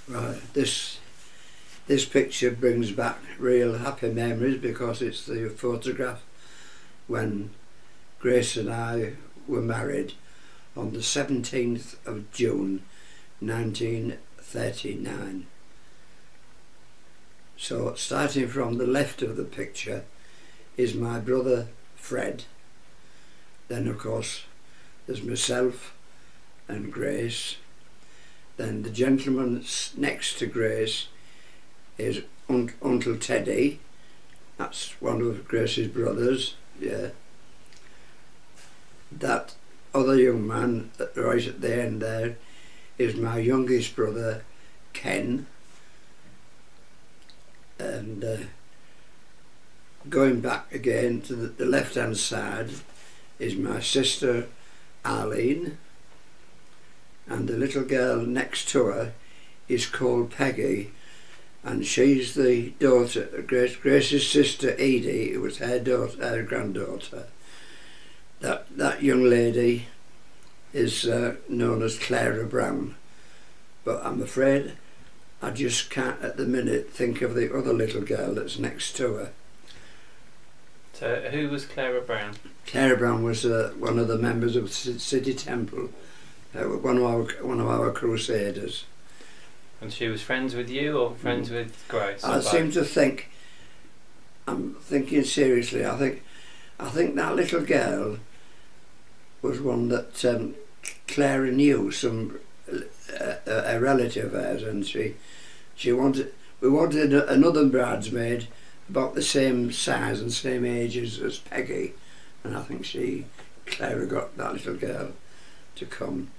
Right, this picture brings back real happy memories because it's the photograph when Grace and I were married on the 17th of June 1939. So starting from the left of the picture is my brother Fred. Then of course there's myself and Grace. Then the gentleman next to Grace is Uncle Teddy. That's one of Grace's brothers, yeah. That other young man right at the end there is my youngest brother Ken. And going back again to the left hand side is my sister Arlene, and the little girl next to her is called Peggy, and she's the daughter, Grace's sister Edie. It was her daughter, her granddaughter. That young lady is known as Clara Brown, but I'm afraid I just can't at the minute think of the other little girl that's next to her. So who was Clara Brown? Clara Brown was one of the members of City Temple, one of our crusaders. And she was friends with you or friends with Grace? I seem to think, I'm thinking seriously, I think that little girl was one that Clara knew, a relative of hers, and we wanted another bridesmaid about the same size and same age as Peggy, and I think Clara got that little girl to come.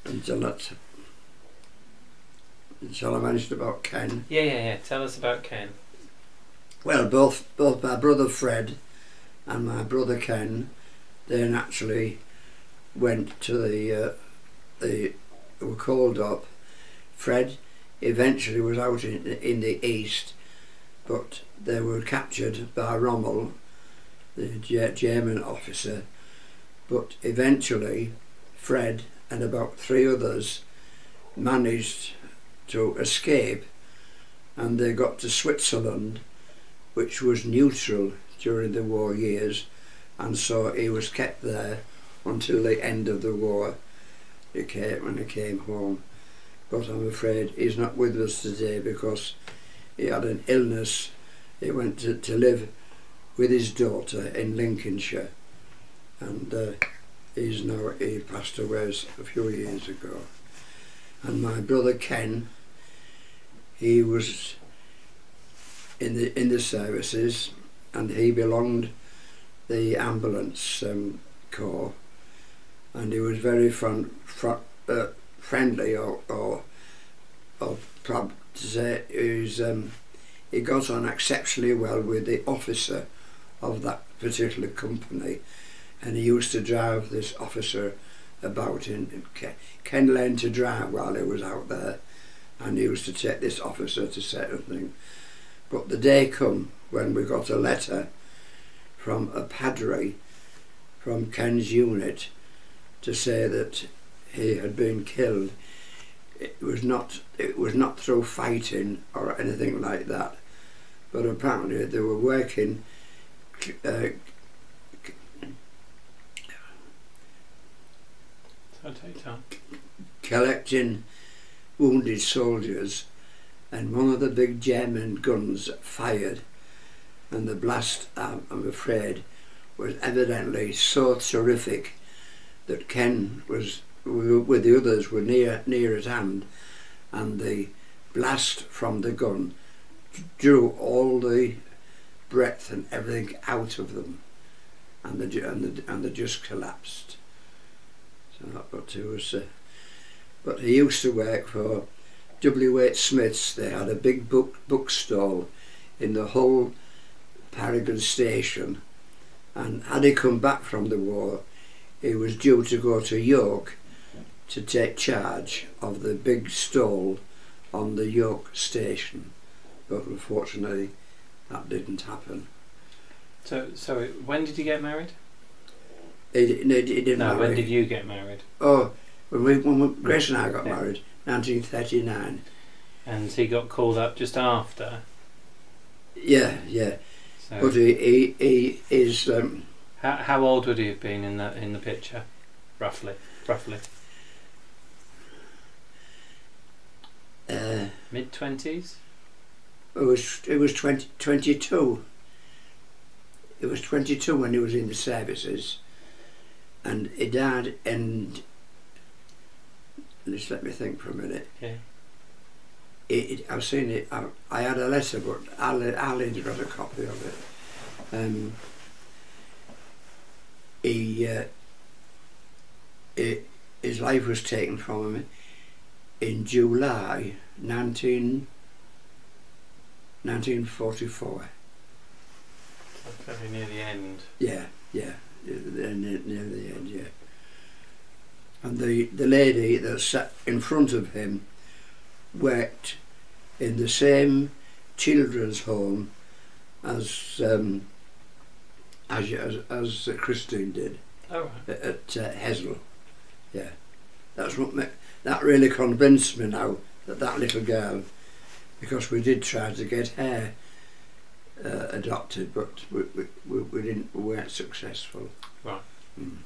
Until I mentioned about Ken. Yeah. Tell us about Ken. Well, both my brother Fred and my brother Ken, they naturally went to they were called up. Fred eventually was out in the east, but they were captured by Rommel, the German officer. But eventually Fred and about 3 others managed to escape, and they got to Switzerland, which was neutral during the war years, and so he was kept there until the end of the war when he came home. But I'm afraid he's not with us today because he had an illness. He went to live with his daughter in Lincolnshire, and he passed away a few years ago. And my brother Ken, he was in the services, and he belonged the ambulance corps, and he was very friendly, or proud to say. He got on exceptionally well with the officer of that particular company, and he used to drive this officer about. Ken learned to drive while he was out there, and he used to take this officer to certain things. But the day come when we got a letter from a padre from Ken's unit to say that he had been killed. It was not through fighting or anything like that, but apparently they were working collecting wounded soldiers, and one of the big German guns fired, and the blast, I'm afraid, was evidently so terrific that Ken was with the others were near at hand, and the blast from the gun drew all the breath and everything out of them, and they just collapsed. So but he used to work for W.H. Smith's. They had a big bookstall in the whole Paragon station, and had he come back from the war, he was due to go to York to take charge of the big stall on the York station, but unfortunately that didn't happen. So when did you get married? He didn't No, marry. when did you get married? Oh, when Grace and I got married, 1939. And he got called up just after. Yeah, yeah. So But he is. how old would he have been in the picture, roughly? Mid-20s. It was 22. It was 22 when he was in the services, and he died. And just let me think for a minute. Okay. I've seen it. I had a letter, but Alan's got a copy of it. His life was taken from him in July 1944. Very near the end. Yeah, near the end, yeah. And the lady that sat in front of him worked in the same children's home as Christine did. Oh, right. At Hesel. Yeah, that really convinced me now that little girl, because we did try to get her adopted, but we weren't successful. Right. Mm.